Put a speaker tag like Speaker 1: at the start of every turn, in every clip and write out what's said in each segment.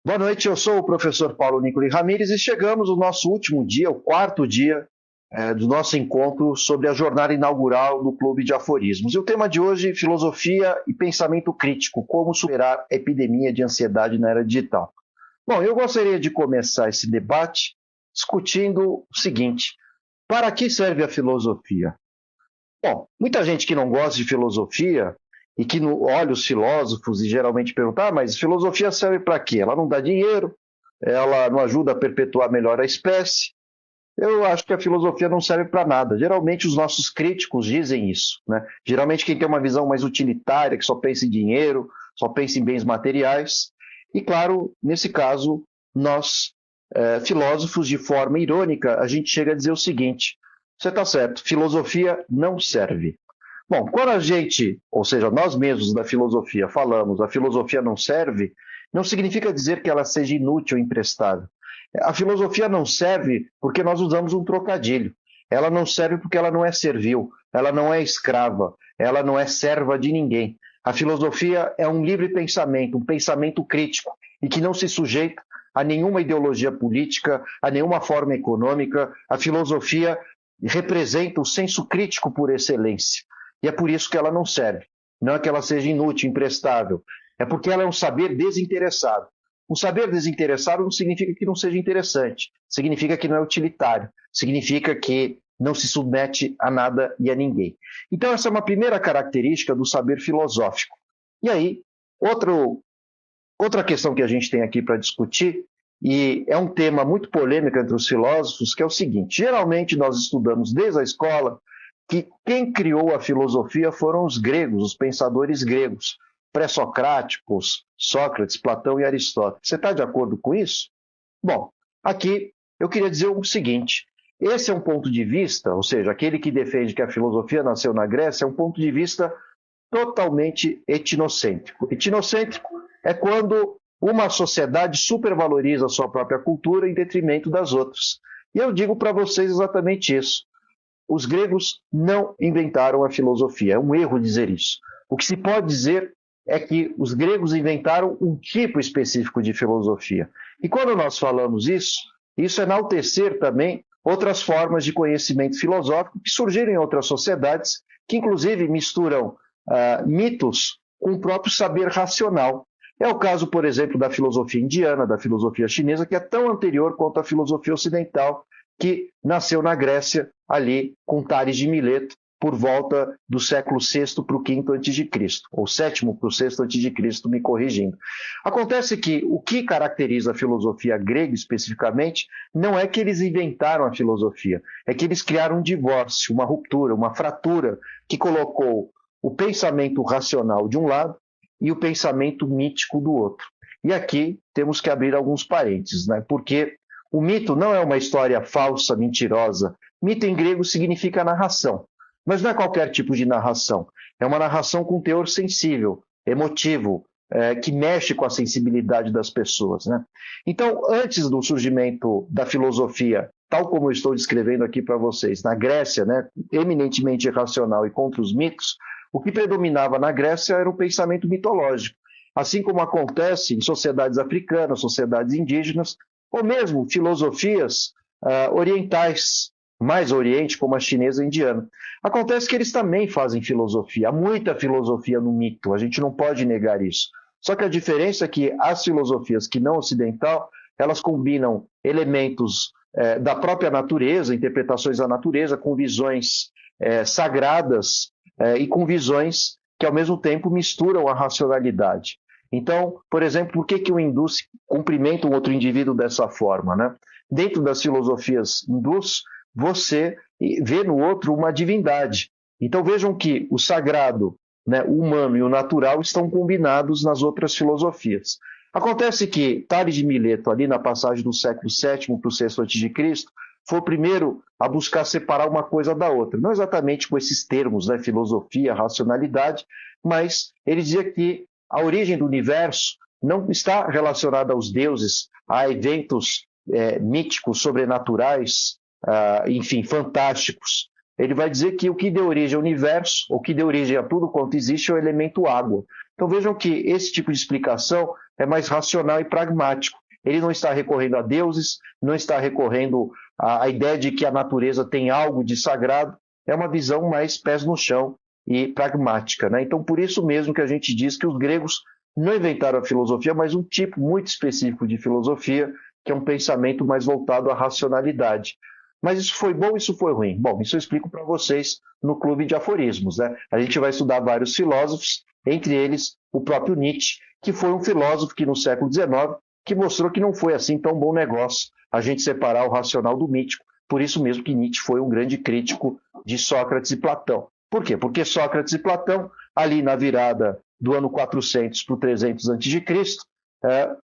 Speaker 1: Boa noite, eu sou o professor Paulo Nicoli Ramires e chegamos no nosso último dia, o quarto dia do nosso encontro sobre a jornada inaugural do Clube de Aforismos. E o tema de hoje, filosofia e pensamento crítico, como superar a epidemia de ansiedade na era digital. Bom, eu gostaria de começar esse debate discutindo o seguinte: para que serve a filosofia? Bom, muita gente que não gosta de filosofia e que olha os filósofos e geralmente pergunta, mas filosofia serve para quê? Ela não dá dinheiro, ela não ajuda a perpetuar melhor a espécie. Eu acho que a filosofia não serve para nada. Geralmente os nossos críticos dizem isso, né? Geralmente quem tem uma visão mais utilitária, que só pensa em dinheiro, só pensa em bens materiais. E claro, nesse caso, nós, filósofos, de forma irônica, a gente chega a dizer o seguinte: você está certo, filosofia não serve. Bom, quando a gente, ou seja, nós mesmos da filosofia falamos a filosofia não serve, não significa dizer que ela seja inútil ou imprestável. A filosofia não serve porque nós usamos um trocadilho. Ela não serve porque ela não é servil, ela não é escrava, ela não é serva de ninguém. A filosofia é um livre pensamento, um pensamento crítico, e que não se sujeita a nenhuma ideologia política, a nenhuma forma econômica. A filosofia representa o senso crítico por excelência. E é por isso que ela não serve. Não é que ela seja inútil, imprestável. É porque ela é um saber desinteressado. Um saber desinteressado não significa que não seja interessante. Significa que não é utilitário. Significa que não se submete a nada e a ninguém. Então, essa é uma primeira característica do saber filosófico. E aí, outra questão que a gente tem aqui para discutir, e é um tema muito polêmico entre os filósofos, que é o seguinte: geralmente nós estudamos desde a escola que quem criou a filosofia foram os gregos, os pensadores gregos, pré-socráticos, Sócrates, Platão e Aristóteles. Você está de acordo com isso? Bom, aqui eu queria dizer o seguinte: esse é um ponto de vista, ou seja, aquele que defende que a filosofia nasceu na Grécia, é um ponto de vista totalmente etnocêntrico. Etnocêntrico é quando uma sociedade supervaloriza a sua própria cultura em detrimento das outras. E eu digo para vocês exatamente isso. Os gregos não inventaram a filosofia. É um erro dizer isso. O que se pode dizer é que os gregos inventaram um tipo específico de filosofia. E quando nós falamos isso é enaltecer também outras formas de conhecimento filosófico que surgiram em outras sociedades, que inclusive misturam mitos com o próprio saber racional. É o caso, por exemplo, da filosofia indiana, da filosofia chinesa, que é tão anterior quanto a filosofia ocidental, que nasceu na Grécia, ali com Tales de Mileto, por volta do século VI para o V a.C., ou VII para o VI a.C., me corrigindo. Acontece que o que caracteriza a filosofia grega especificamente não é que eles inventaram a filosofia, é que eles criaram um divórcio, uma ruptura, uma fratura que colocou o pensamento racional de um lado e o pensamento mítico do outro. E aqui temos que abrir alguns parênteses, né? Porque o mito não é uma história falsa, mentirosa. Mito em grego significa narração. Mas não é qualquer tipo de narração. É uma narração com teor sensível, emotivo, que mexe com a sensibilidade das pessoas, né? Então, antes do surgimento da filosofia, tal como eu estou descrevendo aqui para vocês, na Grécia, né, eminentemente irracional e contra os mitos, o que predominava na Grécia era o pensamento mitológico. Assim como acontece em sociedades africanas, sociedades indígenas, ou mesmo filosofias orientais, mais oriente, como a chinesa e a indiana. Acontece que eles também fazem filosofia. Há muita filosofia no mito, a gente não pode negar isso. Só que a diferença é que as filosofias que não ocidental, elas combinam elementos da própria natureza, interpretações da natureza, com visões sagradas e com visões que, ao mesmo tempo, misturam a racionalidade. Então, por exemplo, por que o hindu cumprimenta um outro indivíduo dessa forma, né? Dentro das filosofias hindus, você vê no outro uma divindade. Então vejam que o sagrado, né, o humano e o natural estão combinados nas outras filosofias. Acontece que Tales de Mileto, ali na passagem do século VII para o VI a.C., foi o primeiro a buscar separar uma coisa da outra. Não exatamente com esses termos, né, filosofia, racionalidade, mas ele dizia que a origem do universo não está relacionada aos deuses, a eventos míticos, sobrenaturais, enfim, fantásticos. Ele vai dizer que o que deu origem ao universo, o que deu origem a tudo quanto existe, é o elemento água. Então vejam que esse tipo de explicação é mais racional e pragmático. Ele não está recorrendo a deuses, não está recorrendo à ideia de que a natureza tem algo de sagrado, é uma visão mais pés no chão e pragmática, né? Então, por isso mesmo que a gente diz que os gregos não inventaram a filosofia, mas um tipo muito específico de filosofia, que é um pensamento mais voltado à racionalidade. Mas isso foi bom, isso foi ruim? Bom, isso eu explico para vocês no Clube de Aforismos, né? A gente vai estudar vários filósofos, entre eles o próprio Nietzsche, que foi um filósofo que no século XIX, que mostrou que não foi assim tão bom negócio a gente separar o racional do mítico. Por isso mesmo que Nietzsche foi um grande crítico de Sócrates e Platão. Por quê? Porque Sócrates e Platão, ali na virada do ano 400 para o 300 a.C.,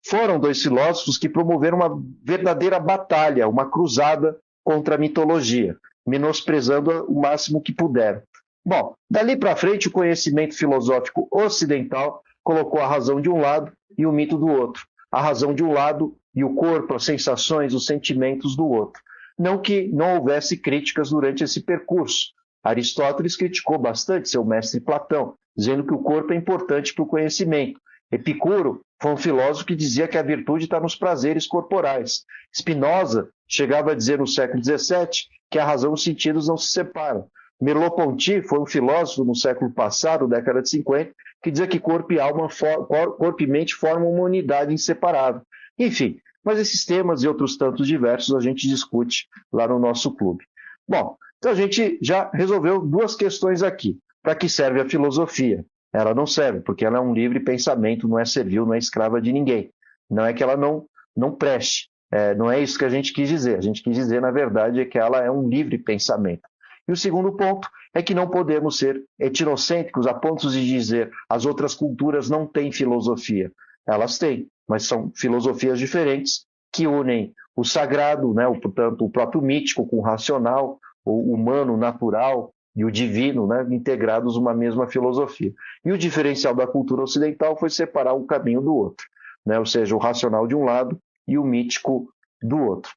Speaker 1: foram dois filósofos que promoveram uma verdadeira batalha, uma cruzada contra a mitologia, menosprezando o máximo que puderam. Bom, dali para frente, o conhecimento filosófico ocidental colocou a razão de um lado e o mito do outro. A razão de um lado e o corpo, as sensações, os sentimentos do outro. Não que não houvesse críticas durante esse percurso. Aristóteles criticou bastante seu mestre Platão, dizendo que o corpo é importante para o conhecimento. Epicuro foi um filósofo que dizia que a virtude está nos prazeres corporais. Spinoza chegava a dizer no século XVII que a razão e os sentidos não se separam. Merleau-Ponty foi um filósofo no século passado, década de 50, que dizia que corpo e alma, corpo e mente formam uma unidade inseparável. Enfim, mas esses temas e outros tantos diversos a gente discute lá no nosso clube. Bom, então a gente já resolveu duas questões aqui. Para que serve a filosofia? Ela não serve, porque ela é um livre pensamento, não é servil, não é escrava de ninguém. Não é que ela não preste. Não é isso que a gente quis dizer. A gente quis dizer, na verdade, é que ela é um livre pensamento. E o segundo ponto é que não podemos ser etnocêntricos a ponto de dizer as outras culturas não têm filosofia. Elas têm, mas são filosofias diferentes que unem o sagrado, né, portanto, o próprio mítico com o racional, o humano, natural e o divino, né, integrados numa mesma filosofia. E o diferencial da cultura ocidental foi separar um caminho do outro, né, ou seja, o racional de um lado e o mítico do outro.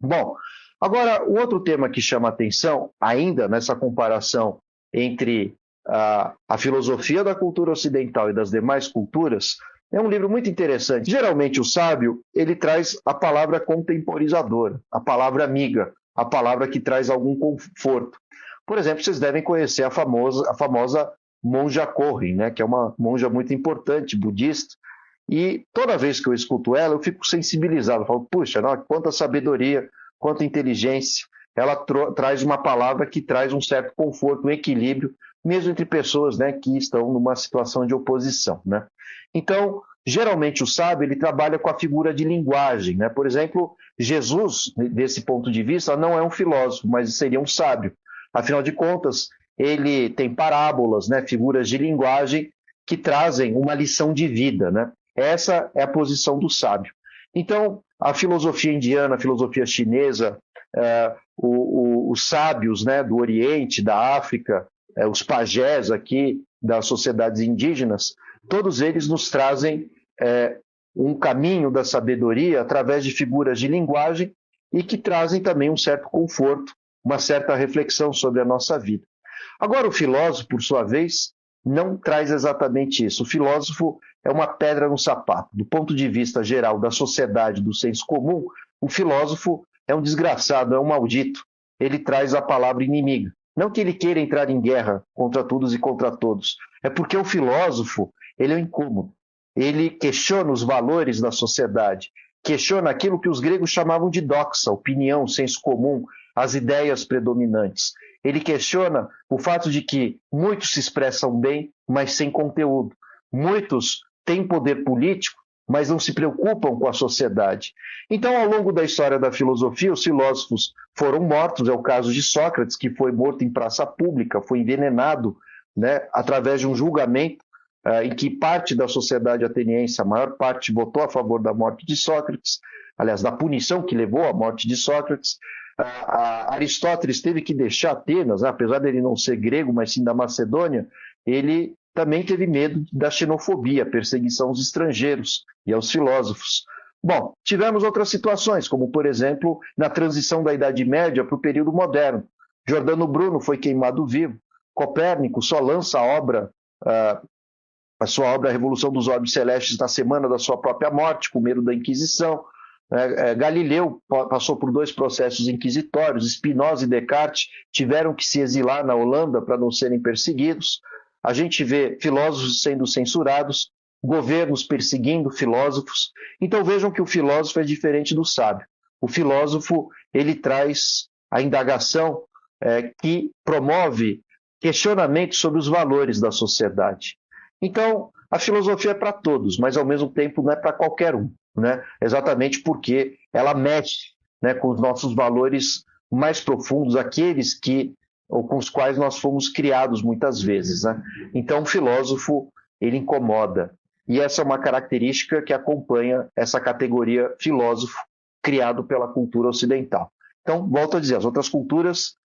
Speaker 1: Bom, agora, o outro tema que chama a atenção, ainda nessa comparação entre a filosofia da cultura ocidental e das demais culturas, é um livro muito interessante. Geralmente o sábio, ele traz a palavra contemporizadora, a palavra amiga, a palavra que traz algum conforto. Por exemplo, vocês devem conhecer a famosa monja Korin, né, que é uma monja muito importante, budista, e toda vez que eu escuto ela, eu fico sensibilizado. Eu falo, puxa, não, quanta sabedoria, quanta inteligência. Ela traz uma palavra que traz um certo conforto, um equilíbrio, mesmo entre pessoas, né, que estão numa situação de oposição, né? Então, geralmente o sábio ele trabalha com a figura de linguagem, né? Por exemplo, Jesus, desse ponto de vista, não é um filósofo, mas seria um sábio. Afinal de contas, ele tem parábolas, né, figuras de linguagem que trazem uma lição de vida, né? Essa é a posição do sábio. Então, a filosofia indiana, a filosofia chinesa, os sábios, né, do Oriente, da África, os pajés aqui das sociedades indígenas, todos eles nos trazem um caminho da sabedoria através de figuras de linguagem e que trazem também um certo conforto, uma certa reflexão sobre a nossa vida. Agora, o filósofo, por sua vez, não traz exatamente isso. O filósofo é uma pedra no sapato. Do ponto de vista geral da sociedade, do senso comum, o filósofo é um desgraçado, é um maldito. Ele traz a palavra inimiga. Não que ele queira entrar em guerra contra todos e contra todos. É porque o filósofo, ele é incômodo. Ele questiona os valores da sociedade, questiona aquilo que os gregos chamavam de doxa, opinião, senso comum, as ideias predominantes. Ele questiona o fato de que muitos se expressam bem, mas sem conteúdo. Muitos têm poder político, mas não se preocupam com a sociedade. Então, ao longo da história da filosofia, os filósofos foram mortos. É o caso de Sócrates, que foi morto em praça pública, foi envenenado, né, através de um julgamento em que parte da sociedade ateniense, a maior parte, votou a favor da morte de Sócrates, aliás, da punição que levou à morte de Sócrates. Aristóteles teve que deixar Atenas, né? Apesar dele não ser grego, mas sim da Macedônia, ele também teve medo da xenofobia, perseguição aos estrangeiros e aos filósofos. Bom, tivemos outras situações, como, por exemplo, na transição da Idade Média para o período moderno. Giordano Bruno foi queimado vivo. Copérnico só lança a obra a sua obra A Revolução dos Orbes Celestes na semana da sua própria morte, com medo da Inquisição. Galileu passou por 2 processos inquisitórios, Spinoza e Descartes tiveram que se exilar na Holanda para não serem perseguidos. A gente vê filósofos sendo censurados, governos perseguindo filósofos. Então vejam que o filósofo é diferente do sábio. O filósofo, ele traz a indagação que promove questionamentos sobre os valores da sociedade. Então, a filosofia é para todos, mas ao mesmo tempo não é para qualquer um, né? Exatamente porque ela mexe, né, com os nossos valores mais profundos, aqueles com os quais nós fomos criados muitas vezes, né? Então, o filósofo, ele incomoda. E essa é uma característica que acompanha essa categoria filósofo criado pela cultura ocidental. Então, volto a dizer, as outras culturas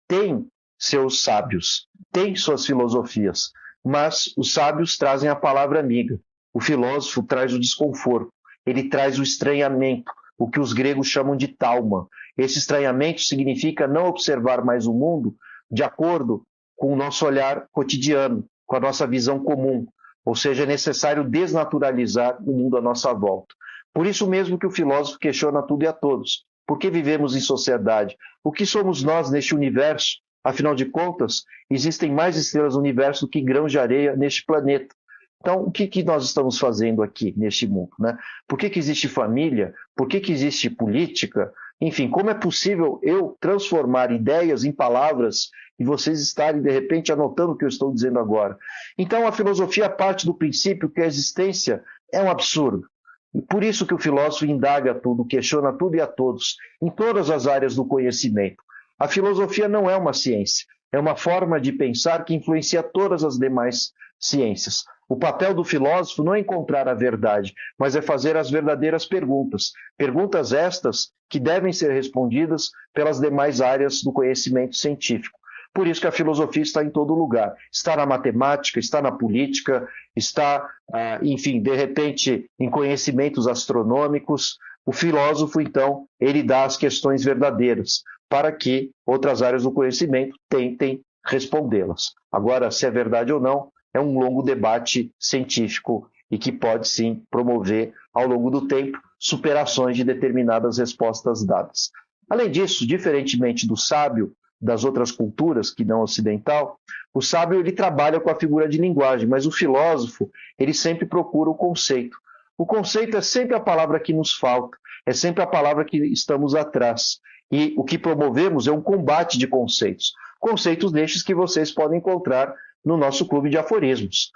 Speaker 1: têm seus sábios, têm suas filosofias, mas os sábios trazem a palavra amiga. O filósofo traz o desconforto, ele traz o estranhamento, o que os gregos chamam de talma. Esse estranhamento significa não observar mais o mundo de acordo com o nosso olhar cotidiano, com a nossa visão comum. Ou seja, é necessário desnaturalizar o mundo à nossa volta. Por isso mesmo que o filósofo questiona tudo e a todos. Por que vivemos em sociedade? O que somos nós neste universo? Afinal de contas, existem mais estrelas no universo do que grãos de areia neste planeta. Então, o que nós estamos fazendo aqui neste mundo, né? Por que existe família? Por que existe política? Enfim, como é possível eu transformar ideias em palavras e vocês estarem, de repente, anotando o que eu estou dizendo agora? Então, a filosofia parte do princípio que a existência é um absurdo. E por isso que o filósofo indaga tudo, questiona tudo e a todos, em todas as áreas do conhecimento. A filosofia não é uma ciência, é uma forma de pensar que influencia todas as demais ciências. O papel do filósofo não é encontrar a verdade, mas é fazer as verdadeiras perguntas. Perguntas estas que devem ser respondidas pelas demais áreas do conhecimento científico. Por isso que a filosofia está em todo lugar. Está na matemática, está na política, está, enfim, de repente, em conhecimentos astronômicos. O filósofo, então, ele dá as questões verdadeiras para que outras áreas do conhecimento tentem respondê-las. Agora, se é verdade ou não, é um longo debate científico e que pode, sim, promover, ao longo do tempo, superações de determinadas respostas dadas. Além disso, diferentemente do sábio, das outras culturas que não ocidental, o sábio ele trabalha com a figura de linguagem, mas o filósofo ele sempre procura o conceito. O conceito é sempre a palavra que nos falta, é sempre a palavra que estamos atrás. E o que promovemos é um combate de conceitos. Conceitos destes que vocês podem encontrar no nosso clube de aforismos.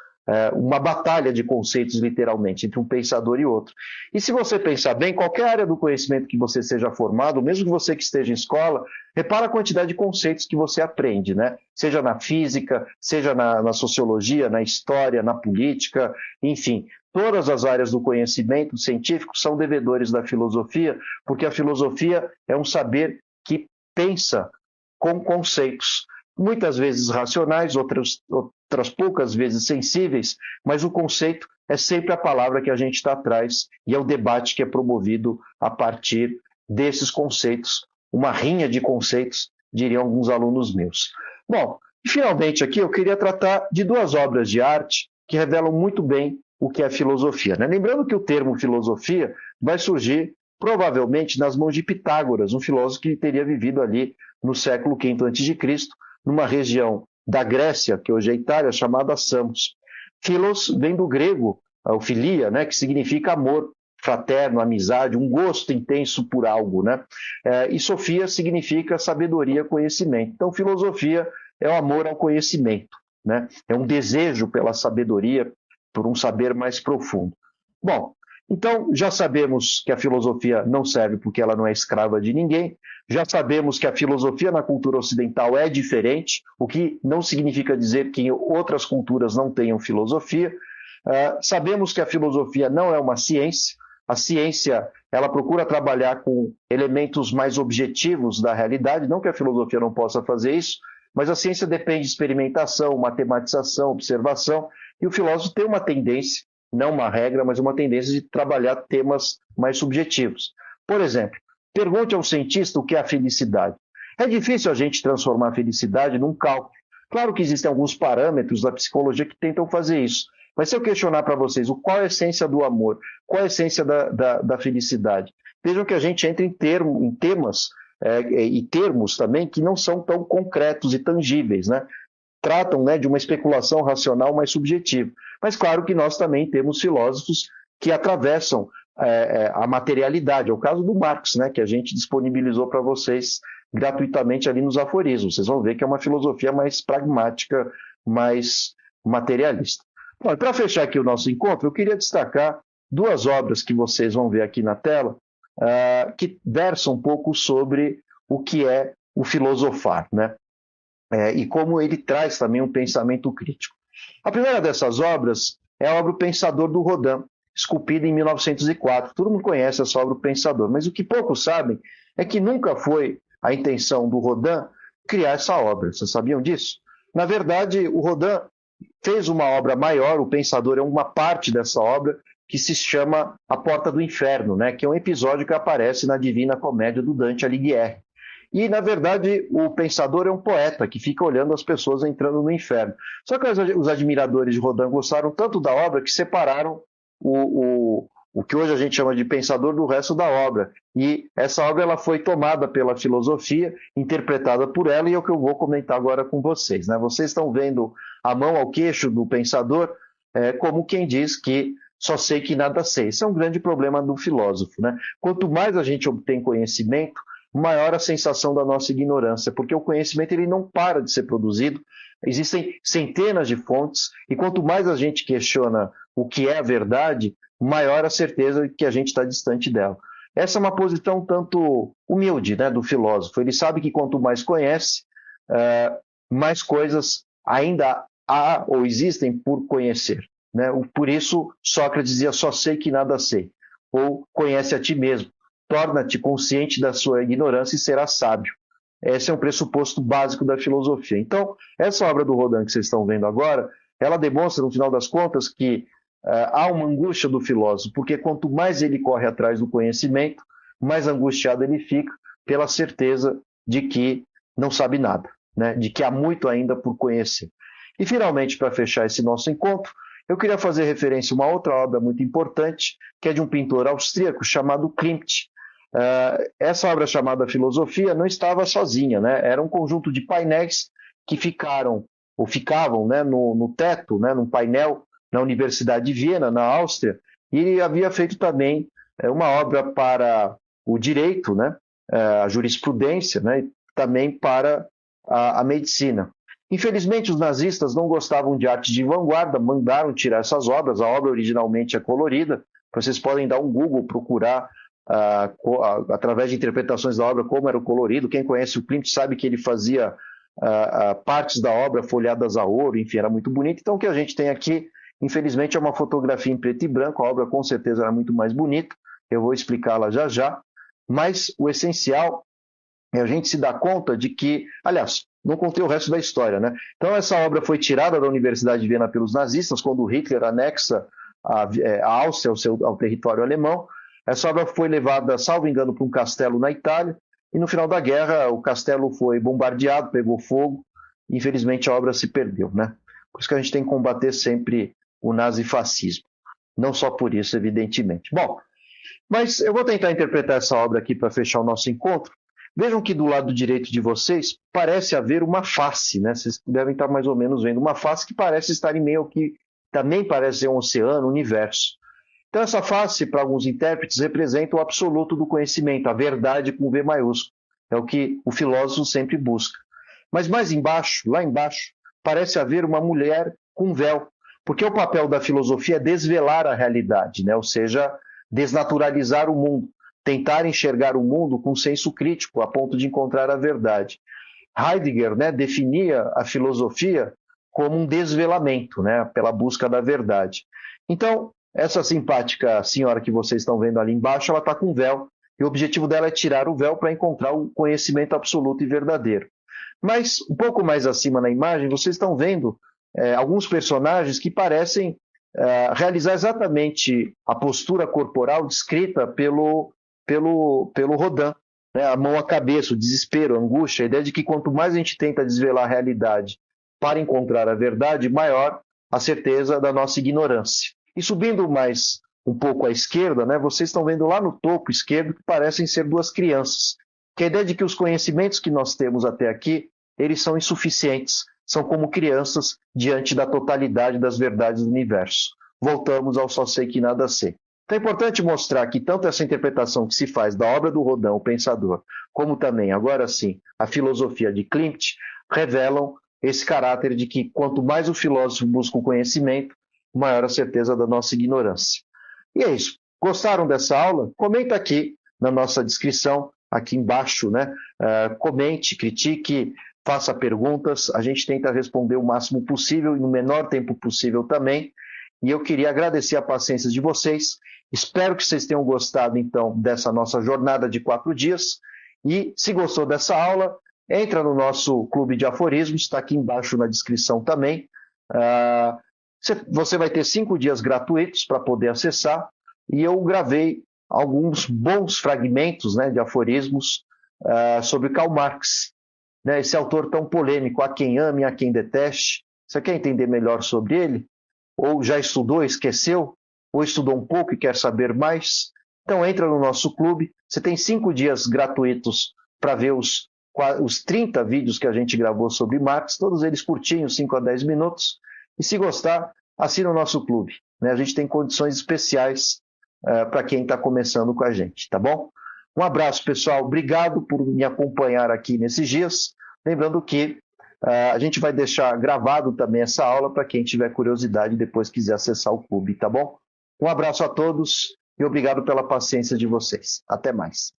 Speaker 1: Uma batalha de conceitos, literalmente, entre um pensador e outro. E se você pensar bem, qualquer área do conhecimento que você seja formado, mesmo que você que esteja em escola, repara a quantidade de conceitos que você aprende, né? Seja na física, seja na sociologia, na história, na política, enfim. Todas as áreas do conhecimento científico são devedores da filosofia, porque a filosofia é um saber que pensa com conceitos, muitas vezes racionais, outras poucas vezes sensíveis, mas o conceito é sempre a palavra que a gente está atrás e é o debate que é promovido a partir desses conceitos, uma rinha de conceitos, diriam alguns alunos meus. Bom, e finalmente aqui eu queria tratar de 2 obras de arte que revelam muito bem o que é filosofia, né? Lembrando que o termo filosofia vai surgir provavelmente nas mãos de Pitágoras, um filósofo que teria vivido ali no século V a.C., numa região da Grécia, que hoje é Itália, chamada Samos. Philos vem do grego, a filia, né, que significa amor fraterno, amizade, um gosto intenso por algo, né? E sofia significa sabedoria, conhecimento. Então, filosofia é o amor ao conhecimento, né? É um desejo pela sabedoria, por um saber mais profundo. Bom, então já sabemos que a filosofia não serve porque ela não é escrava de ninguém, já sabemos que a filosofia na cultura ocidental é diferente, o que não significa dizer que outras culturas não tenham filosofia. Sabemos que a filosofia não é uma ciência, a ciência ela procura trabalhar com elementos mais objetivos da realidade, não que a filosofia não possa fazer isso, mas a ciência depende de experimentação, matematização, observação, e o filósofo tem uma tendência, não uma regra, mas uma tendência de trabalhar temas mais subjetivos. Por exemplo, pergunte a um cientista o que é a felicidade. É difícil a gente transformar a felicidade num cálculo. Claro que existem alguns parâmetros da psicologia que tentam fazer isso, Mas se eu questionar para vocês qual é a essência do amor, qual é a essência da felicidade, vejam que a gente entra em temas e termos também que não são tão concretos e tangíveis, né? Tratam, né, de uma especulação racional mais subjetiva. Mas claro que nós também temos filósofos que atravessam a materialidade. É o caso do Marx, né, que a gente disponibilizou para vocês gratuitamente ali nos aforismos. Vocês vão ver que é uma filosofia mais pragmática, mais materialista. Bom, para fechar aqui o nosso encontro, eu queria destacar duas obras que vocês vão ver aqui na tela, que versam um pouco sobre o que é o filosofar, né? E como ele traz também um pensamento crítico. A primeira dessas obras é a obra O Pensador, do Rodin, esculpida em 1904. Todo mundo conhece essa obra O Pensador, mas o que poucos sabem é que nunca foi a intenção do Rodin criar essa obra. Vocês sabiam disso? Na verdade, o Rodin fez uma obra maior, O Pensador é uma parte dessa obra, que se chama A Porta do Inferno, né? Que é um episódio que aparece na Divina Comédia do Dante Alighieri. E, na verdade, o Pensador é um poeta que fica olhando as pessoas entrando no inferno. Só que os admiradores de Rodin gostaram tanto da obra que separaram o que hoje a gente chama de Pensador do resto da obra. E essa obra ela foi tomada pela filosofia, interpretada por ela, e é o que eu vou comentar agora com vocês, né? Vocês estão vendo a mão ao queixo do Pensador, como quem diz que só sei que nada sei. Esse é um grande problema do filósofo, né? Quanto mais a gente obtém conhecimento, maior a sensação da nossa ignorância, porque o conhecimento ele não para de ser produzido, existem centenas de fontes, e quanto mais a gente questiona o que é a verdade, maior a certeza de que a gente está distante dela. Essa é uma posição tanto humilde, né, do filósofo. Ele sabe que quanto mais conhece, mais coisas ainda há ou existem por conhecer, né? Por isso, Sócrates dizia, só sei que nada sei, ou conhece a ti mesmo. Torna-te consciente da sua ignorância e serás sábio. Esse é um pressuposto básico da filosofia. Então, essa obra do Rodin que vocês estão vendo agora, ela demonstra, no final das contas, que há uma angústia do filósofo, porque quanto mais ele corre atrás do conhecimento, mais angustiado ele fica pela certeza de que não sabe nada, né? De que há muito ainda por conhecer. E, finalmente, para fechar esse nosso encontro, eu queria fazer referência a uma outra obra muito importante, que é de um pintor austríaco chamado Klimt. Essa obra chamada Filosofia não estava sozinha, né? Era um conjunto de painéis que ficavam, né, no teto, né, num painel na Universidade de Viena, na Áustria, e ele havia feito também uma obra para o direito, né, a jurisprudência, né, e também para a medicina. Infelizmente, os nazistas não gostavam de arte de vanguarda, mandaram tirar essas obras. A obra originalmente é colorida, vocês podem dar um Google, procurar através de interpretações da obra como era o colorido. Quem conhece o Klimt sabe que ele fazia partes da obra folheadas a ouro, enfim, era muito bonito. Então o que a gente tem aqui, infelizmente, é uma fotografia em preto e branco. A obra com certeza era muito mais bonita, eu vou explicá-la já já, mas o essencial é a gente se dar conta de que, aliás, não contei o resto da história, né? Então essa obra foi tirada da Universidade de Viena pelos nazistas, quando Hitler anexa a Áustria ao território alemão. Essa obra foi levada, salvo engano, para um castelo na Itália, e no final da guerra o castelo foi bombardeado, pegou fogo, e infelizmente a obra se perdeu, né? Por isso que a gente tem que combater sempre o nazifascismo. Não só por isso, evidentemente. Bom, mas eu vou tentar interpretar essa obra aqui para fechar o nosso encontro. Vejam que do lado direito de vocês parece haver uma face, né? Vocês devem estar mais ou menos vendo uma face que parece estar em meio ao que também parece ser um oceano, um universo. Então essa face, para alguns intérpretes, representa o absoluto do conhecimento, a verdade com V maiúsculo. É o que o filósofo sempre busca. Mas mais embaixo, lá embaixo, parece haver uma mulher com véu, porque o papel da filosofia é desvelar a realidade, né? Ou seja, desnaturalizar o mundo, tentar enxergar o mundo com senso crítico, a ponto de encontrar a verdade. Heidegger, né, definia a filosofia como um desvelamento, né, pela busca da verdade. Então, essa simpática senhora que vocês estão vendo ali embaixo, ela está com véu, e o objetivo dela é tirar o véu para encontrar o conhecimento absoluto e verdadeiro. Mas, um pouco mais acima na imagem, vocês estão vendo alguns personagens que parecem realizar exatamente a postura corporal descrita pelo Rodin, né? A mão à cabeça, o desespero, a angústia, a ideia de que quanto mais a gente tenta desvelar a realidade para encontrar a verdade, maior a certeza da nossa ignorância. E subindo mais um pouco à esquerda, né, vocês estão vendo lá no topo esquerdo que parecem ser duas crianças. Que a ideia de que os conhecimentos que nós temos até aqui, eles são insuficientes, são como crianças diante da totalidade das verdades do universo. Voltamos ao só sei que nada sei. Então é importante mostrar que tanto essa interpretação que se faz da obra do Rodin, o Pensador, como também, agora sim, a filosofia de Klimt, revelam esse caráter de que quanto mais o filósofo busca o conhecimento, maior a certeza da nossa ignorância. E é isso. Gostaram dessa aula? Comenta aqui na nossa descrição, aqui embaixo, né? Comente, critique, faça perguntas. A gente tenta responder o máximo possível e no menor tempo possível também. E eu queria agradecer a paciência de vocês. Espero que vocês tenham gostado, então, dessa nossa jornada de 4 dias. E se gostou dessa aula, entra no nosso clube de aforismos, está aqui embaixo na descrição também. Você vai ter 5 dias gratuitos para poder acessar. E eu gravei alguns bons fragmentos, né, de aforismos sobre Karl Marx, né, esse autor tão polêmico, a quem ame, a quem deteste. Você quer entender melhor sobre ele? Ou já estudou, esqueceu? Ou estudou um pouco e quer saber mais? Então entra no nosso clube. Você tem 5 dias gratuitos para ver os 30 vídeos que a gente gravou sobre Marx, todos eles curtinhos, 5 a 10 minutos. E se gostar, assina o nosso clube, né? A gente tem condições especiais para quem está começando com a gente, tá bom? Um abraço, pessoal. Obrigado por me acompanhar aqui nesses dias. Lembrando que a gente vai deixar gravado também essa aula para quem tiver curiosidade e depois quiser acessar o clube, tá bom? Um abraço a todos e obrigado pela paciência de vocês. Até mais.